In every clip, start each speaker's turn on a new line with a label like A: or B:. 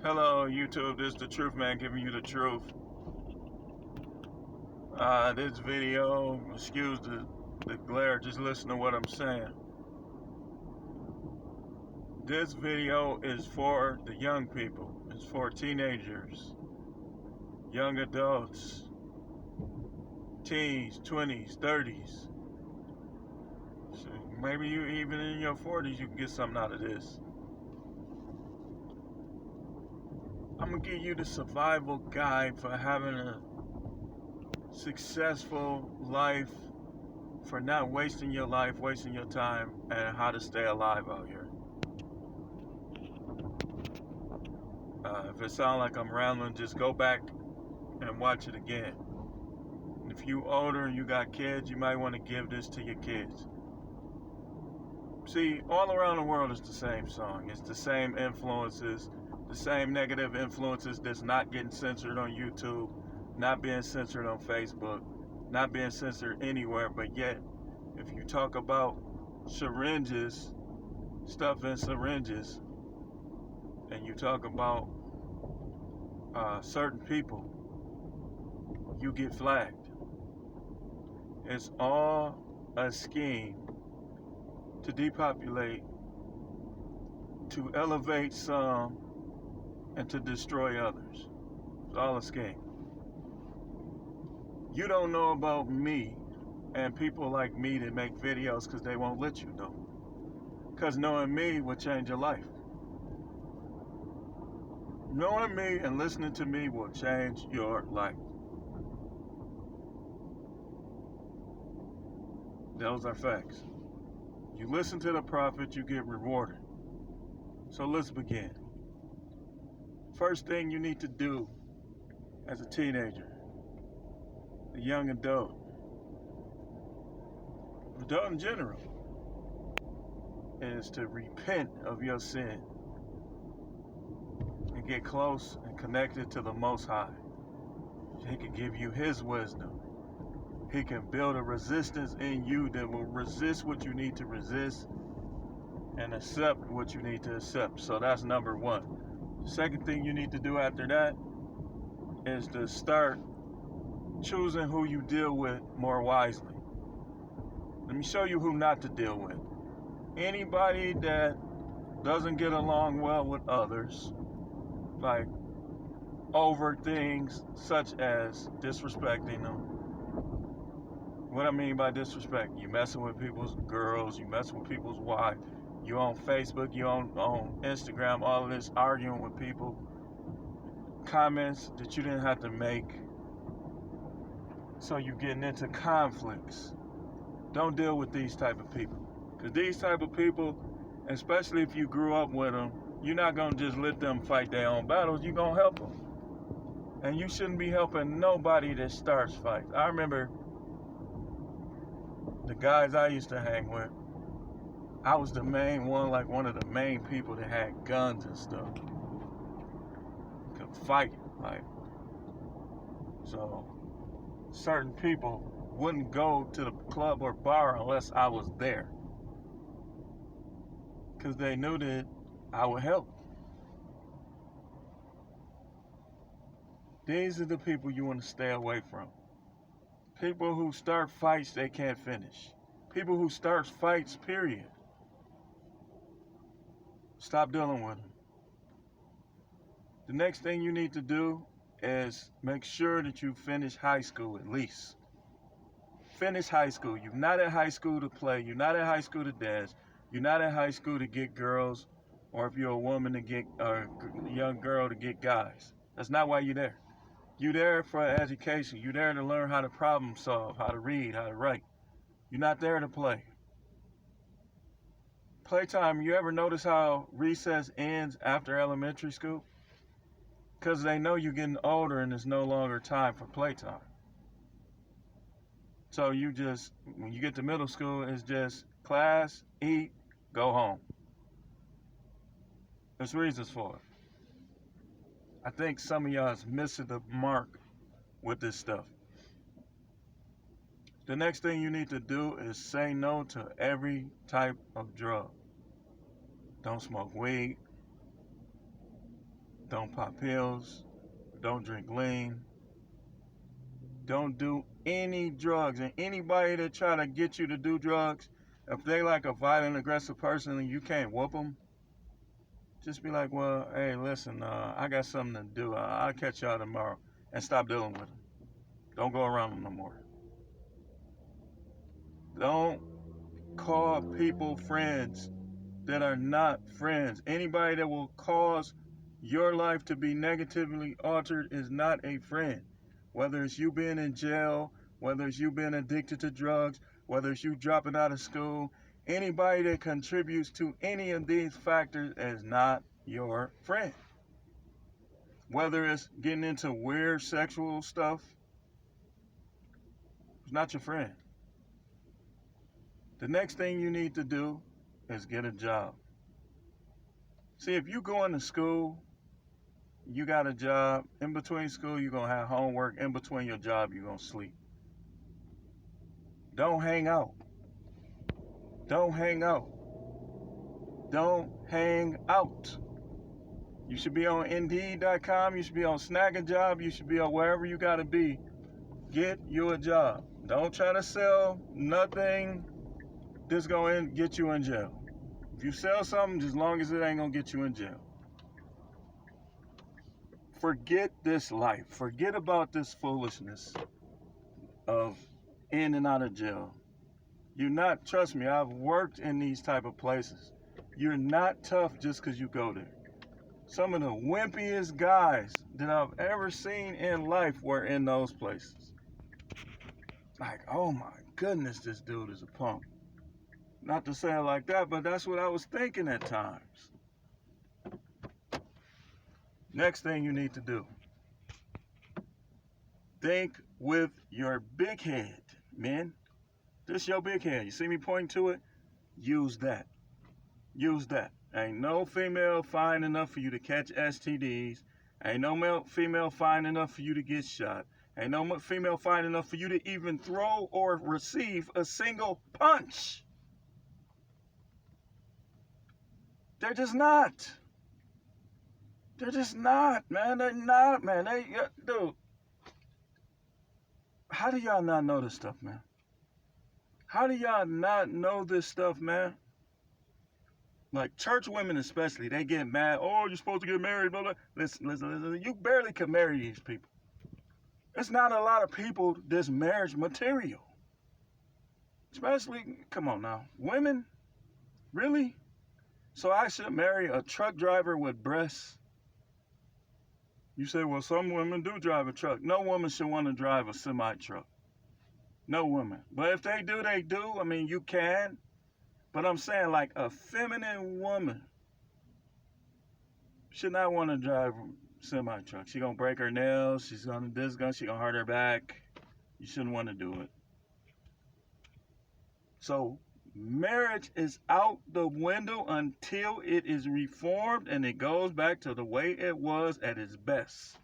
A: Hello, YouTube. This is the Truth Man giving you the truth. This video, excuse the glare, just listen to what I'm saying. This video is for the young people. It's for teenagers, young adults, teens, 20s, 30s. So maybe you even in your 40s, you can get something out of this. I'm going to give you the survival guide for having a successful life, for not wasting your life, wasting your time, and how to stay alive out here. If it sounds like I'm rambling, just go back and watch it again. If you older and you got kids, you might want to give this to your kids. See, all around the world it's the same song. It's the same influences, the same negative influences that's not getting censored on YouTube, not being censored on Facebook, not being censored anywhere. But yet, if you talk about syringes, stuff in syringes, and you talk about certain people, you get flagged. It's all a scheme to depopulate, to elevate some, and to destroy others. It's all a scheme. You don't know about me and people like me that make videos because they won't let you know. Because knowing me will change your life. Knowing me and listening to me will change your life. Those are facts. You listen to the prophet, you get rewarded. So let's begin. First thing you need to do as a teenager, a young adult in general, is to repent of your sin and get close and connected to the Most High. He can give you His wisdom. He can build a resistance in you that will resist what you need to resist and accept what you need to accept. So that's number one. Second thing you need to do after that is to start choosing who you deal with more wisely. Let me show you who not to deal with. Anybody that doesn't get along well with others, like over things such as disrespecting them. What I mean by disrespect, you messing with people's girls, you messing with people's wives, you on Facebook, you on Instagram, all of this arguing with people, comments that you didn't have to make, so you getting into conflicts. Don't deal with these type of people, because these type of people, especially if you grew up with them, you're not going to just let them fight their own battles, you're going to help them. And you shouldn't be helping nobody that starts fights. I remember the guys I used to hang with, I was the main one, like one of the main people that had guns and stuff. Could fight, like. So, certain people wouldn't go to the club or bar unless I was there. Because they knew that I would help. These are the people you want to stay away from. People who start fights they can't finish. People who start fights, period. Stop dealing with them. The next thing you need to do is make sure that you finish high school at least. Finish high school. You're not at high school to play. You're not at high school to dance. You're not at high school to get girls, or if you're a woman to get a young girl to get guys. That's not why you're there. You're there for education. You're there to learn how to problem solve, how to read, how to write. You're not there to play. Playtime, you ever notice how recess ends after elementary school? Because they know you're getting older and there's no longer time for playtime. So you just, when you get to middle school, it's just class, eat, go home. There's reasons for it. I think some of y'all is missing the mark with this stuff. The next thing you need to do is say no to every type of drug. Don't smoke weed. Don't pop pills. Don't drink lean. Don't do any drugs. And anybody that try to get you to do drugs, if they like a violent, aggressive person and you can't whoop them, just be like, well, hey, listen, I got something to do. I'll catch y'all tomorrow, and stop dealing with them. Don't go around them no more. Don't call people friends that are not friends. Anybody that will cause your life to be negatively altered is not a friend. Whether it's you being in jail, whether it's you being addicted to drugs, whether it's you dropping out of school, anybody that contributes to any of these factors is not your friend. Whether it's getting into weird sexual stuff, it's not your friend. The next thing you need to do is get a job. See, if you go into school, you got a job, in between school, you're going to have homework, in between your job, you're going to sleep. Don't hang out. Don't hang out. Don't hang out. You should be on Indeed.com, you should be on Snag a Job, you should be on wherever you got to be. Get you a job. Don't try to sell nothing that's going to get you in jail. If you sell something, as long as it ain't going to get you in jail. Forget this life. Forget about this foolishness of in and out of jail. You're not, trust me, I've worked in these type of places. You're not tough just because you go there. Some of the wimpiest guys that I've ever seen in life were in those places. Like, oh my goodness, this dude is a punk. Not to say it like that, but that's what I was thinking at times. Next thing you need to do. Think with your big head, men. This your big head. You see me pointing to it? Use that. Use that. Ain't no female fine enough for you to catch STDs. Ain't no female fine enough for you to get shot. Ain't no female fine enough for you to even throw or receive a single punch. They're just not. They're just not, man. They're not, man. Dude. How do y'all not know this stuff, man? How do y'all not know this stuff, man? Like church women especially, they get mad. Oh, you're supposed to get married, blah, blah. Listen. You barely can marry these people. It's not a lot of people this marriage material. Especially, come on now. Women? Really? So I should marry a truck driver with breasts? You say, well, some women do drive a truck. No woman should want to drive a semi-truck. No woman. But if they do, they do. I mean, you can. But I'm saying, like, a feminine woman should not want to drive a semi-truck. She's going to break her nails. She's going to do this. She's going to hurt her back. You shouldn't want to do it. So, marriage is out the window until it is reformed and it goes back to the way it was at its best.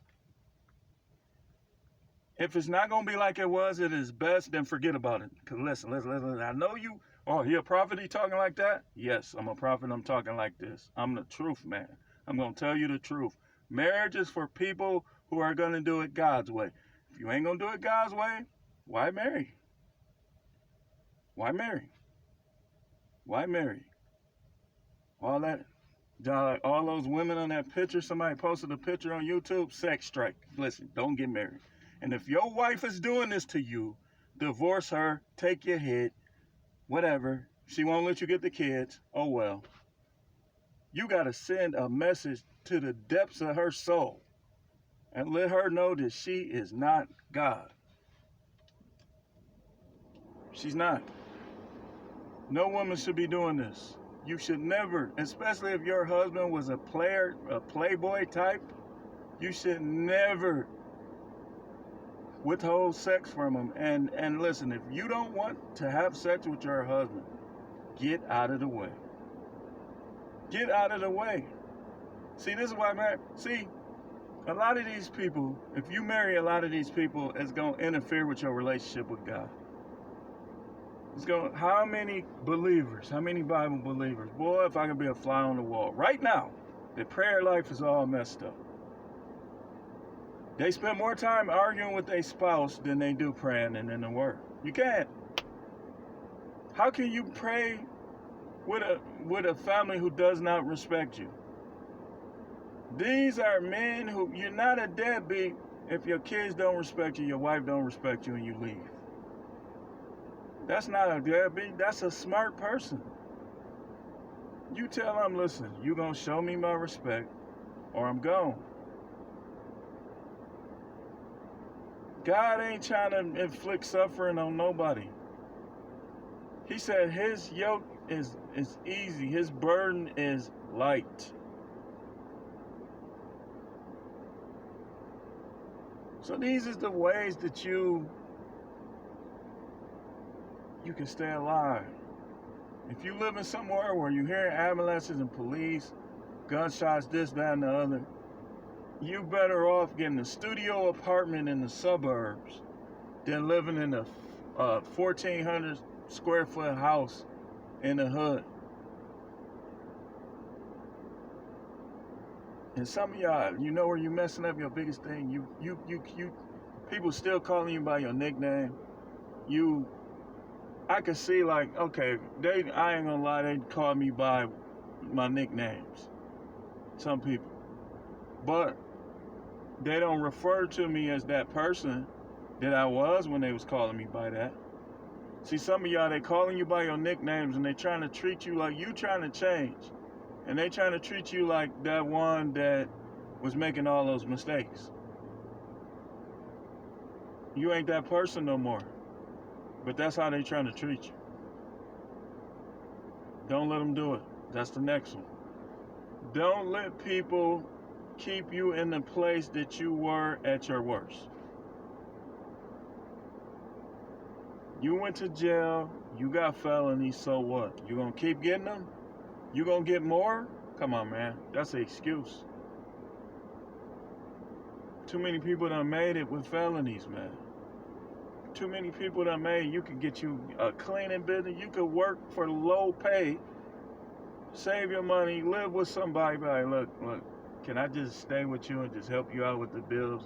A: If it's not going to be like it was at its best, then forget about it. Because listen. I know you, oh, he a prophet, he talking like that? Yes, I'm a prophet, I'm talking like this. I'm the truth, man. I'm going to tell you the truth. Marriage is for people who are going to do it God's way. If you ain't going to do it God's way, why marry? Why marry? Why marry? All that, all those women on that picture, somebody posted a picture on YouTube, sex strike. Listen, don't get married. And if your wife is doing this to you, divorce her, take your hit, whatever. She won't let you get the kids. Oh, well. You got to send a message to the depths of her soul and let her know that she is not God. She's not. No woman should be doing this. You should never, especially if your husband was a player, a playboy type, you should never withhold sex from him. And listen, if you don't want to have sex with your husband, get out of the way. Get out of the way. See, this is why, man. See, a lot of these people, if you marry a lot of these people, it's going to interfere with your relationship with God. It's going, how many believers, how many Bible believers, boy, if I could be a fly on the wall right now, their prayer life is all messed up. They spend more time arguing with their spouse than they do praying and in the Word. You can't. How can you pray with a family who does not respect you? These are men who, you're not a deadbeat if your kids don't respect you, your wife don't respect you, and you leave. That's not a deadbeat. That's a smart person. You tell them, listen, you're going to show me my respect or I'm gone. God ain't trying to inflict suffering on nobody. He said his yoke is easy. His burden is light. So these are the ways that you can stay alive. If you live in somewhere where you hear ambulances and police, gunshots, this, that, and the other, you better off getting a studio apartment in the suburbs than living in a 1,400 square foot house in the hood. And some of y'all, you know where you messing up your biggest thing? You people still calling you by your nickname. I could see like, okay, I ain't gonna lie, they call me by my nicknames. Some people. But they don't refer to me as that person that I was when they was calling me by that. See, some of y'all, they calling you by your nicknames and they trying to treat you like you trying to change. And they trying to treat you like that one that was making all those mistakes. You ain't that person no more. But that's how they trying to treat you. Don't let them do it. That's the next one. Don't let people keep you in the place that you were at your worst. You went to jail, you got felonies, so what? You gonna keep getting them? You gonna get more? Come on, man. That's an excuse. Too many people done made it with felonies, man. Too many people done made, you could get you a cleaning business, you could work for low pay, save your money, live with somebody, like, look, can I just stay with you and just help you out with the bills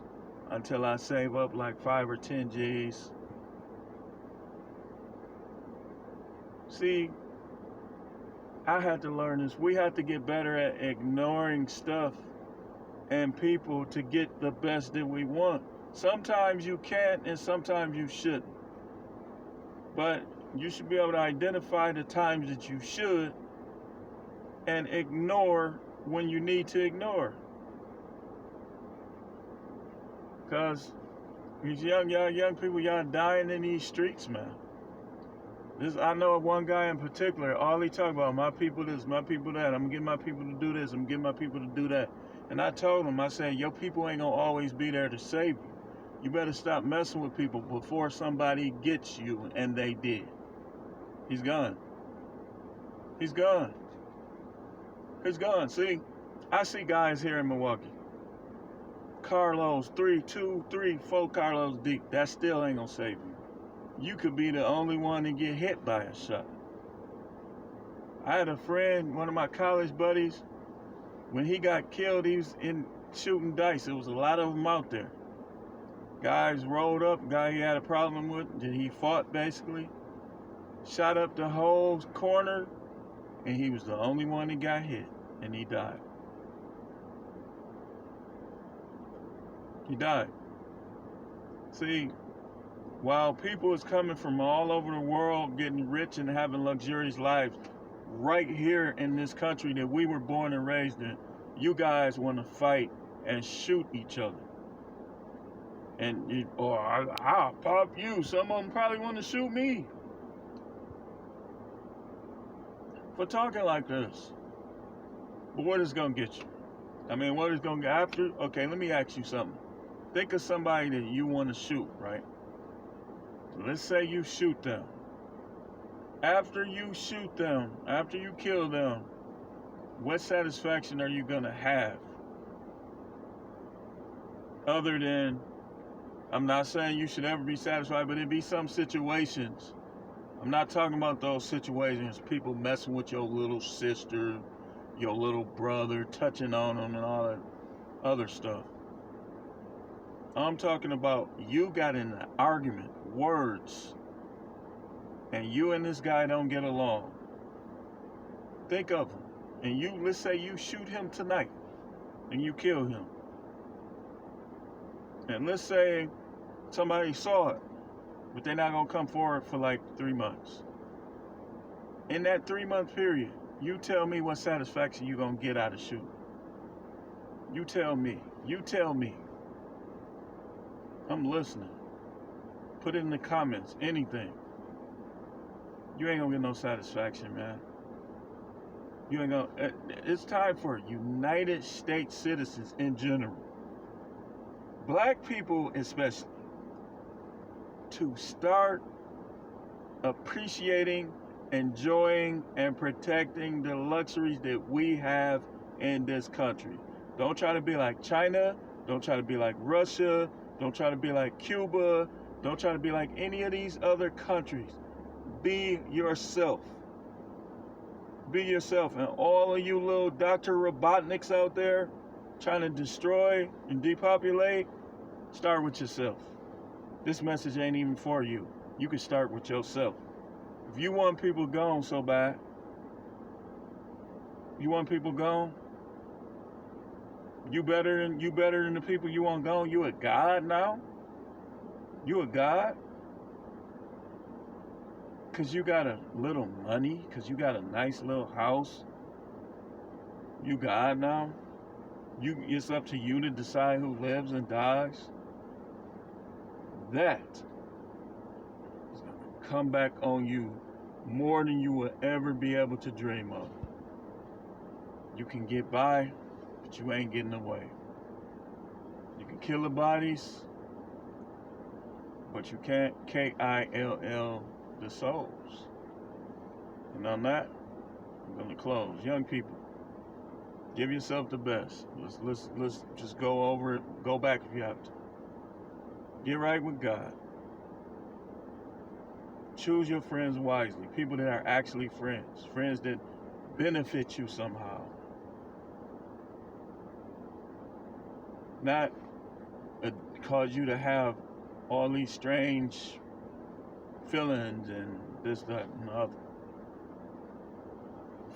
A: until I save up like 5 or 10 G's? See, I had to learn this. We have to get better at ignoring stuff and people to get the best that we want. Sometimes you can't and sometimes you shouldn't. But you should be able to identify the times that you should and ignore when you need to ignore. Because these young people, y'all dying in these streets, man. I know of one guy in particular, all he talk about, my people this, my people that. I'm gonna get my people to do this, I'm gonna get my people to do that. And I told him, I said, your people ain't gonna always be there to save you. You better stop messing with people before somebody gets you, and they did. He's gone. He's gone. He's gone. See, I see guys here in Milwaukee. Carlos, 2, 3, 4 Carlos deep. That still ain't gonna save you. You could be the only one to get hit by a shot. I had a friend, one of my college buddies, when he got killed, he was in shooting dice. There was a lot of them out there. Guys rolled up, guy he had a problem with, that he fought basically, shot up the whole corner, and he was the only one that got hit, and he died. He died. See, while people is coming from all over the world getting rich and having luxurious lives, right here in this country that we were born and raised in, you guys want to fight and shoot each other. And I'll pop you. Some of them probably want to shoot me for talking like this. But what is going to get you? I mean, what is going to get after? Okay, let me ask you something. Think of somebody that you want to shoot, right? So let's say you shoot them. After you shoot them, after you kill them, what satisfaction are you going to have? Other than, I'm not saying you should ever be satisfied, but it'd be some situations. I'm not talking about those situations, people messing with your little sister, your little brother, touching on them and all that other stuff. I'm talking about you got in an argument, words, and you and this guy don't get along. Think of him. And let's say you shoot him tonight and you kill him. And let's say somebody saw it, but they're not going to come forward for like 3 months. In that 3-month period, you tell me what satisfaction you're going to get out of shooting. You tell me. You tell me. I'm listening. Put it in the comments. Anything. You ain't going to get no satisfaction, man. You ain't going to. It's time for United States citizens in general, black people especially, to start appreciating, enjoying, and protecting the luxuries that we have in this country. Don't try to be like China. Don't try to be like Russia. Don't try to be like Cuba. Don't try to be like any of these other countries. Be yourself. Be yourself. And all of you little Dr. Robotniks out there trying to destroy and depopulate, start with yourself. This message ain't even for you. You can start with yourself. If you want people gone so bad, you want people gone, you better than the people you want gone. You a god now? You a god? Cause you got a little money, cause you got a nice little house. You God now? It's up to you to decide who lives and dies. That is gonna come back on you more than you will ever be able to dream of. You can get by, but you ain't getting away. You can kill the bodies, but you can't kill the souls. And on that, I'm gonna close. Young people, give yourself the best. Let's just go over it. Go back if you have to. Get right with God. Choose your friends wisely. People that are actually friends. Friends that benefit you somehow. Not cause you to have all these strange feelings and this, that, and the other.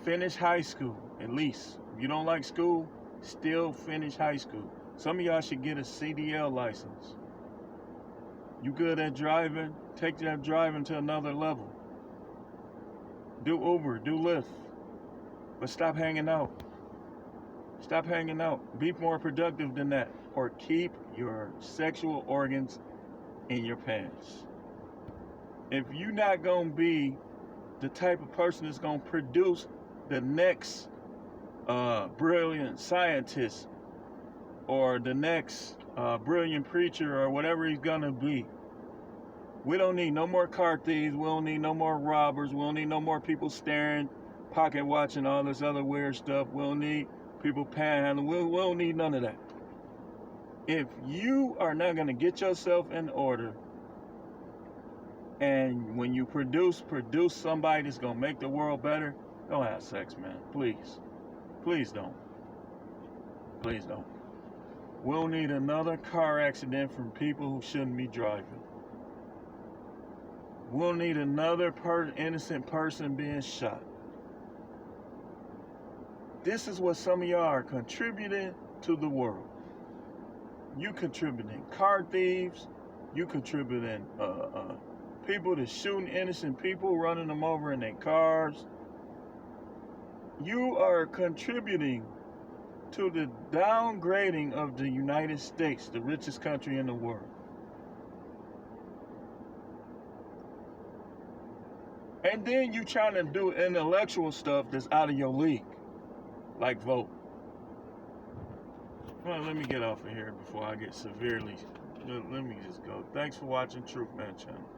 A: Finish high school, at least. If you don't like school, still finish high school. Some of y'all should get a CDL license. You good at driving? Take that driving to another level. Do Uber, do Lyft. But stop hanging out. Stop hanging out. Be more productive than that. Or keep your sexual organs in your pants. If you're not going to be the type of person that's going to produce the next brilliant scientist or the next brilliant preacher or whatever he's going to be, we don't need no more car thieves. We don't need no more robbers. We don't need no more people staring, pocket watching, all this other weird stuff. We don't need people panhandling. We don't need none of that. If you are not going to get yourself in order, and when you produce somebody that's going to make the world better, don't have sex, man. Please. Please don't. Please don't. We'll need another car accident from people who shouldn't be driving. We'll need another innocent person being shot. This is what some of y'all are contributing to the world. You contributing car thieves. You contributing people that's shooting innocent people, running them over in their cars. You are contributing to the downgrading of the United States, the richest country in the world. And then you trying to do intellectual stuff that's out of your league, like vote. Well, let me get off of here before I get severely. Let me just go. Thanks for watching Truth Man Channel.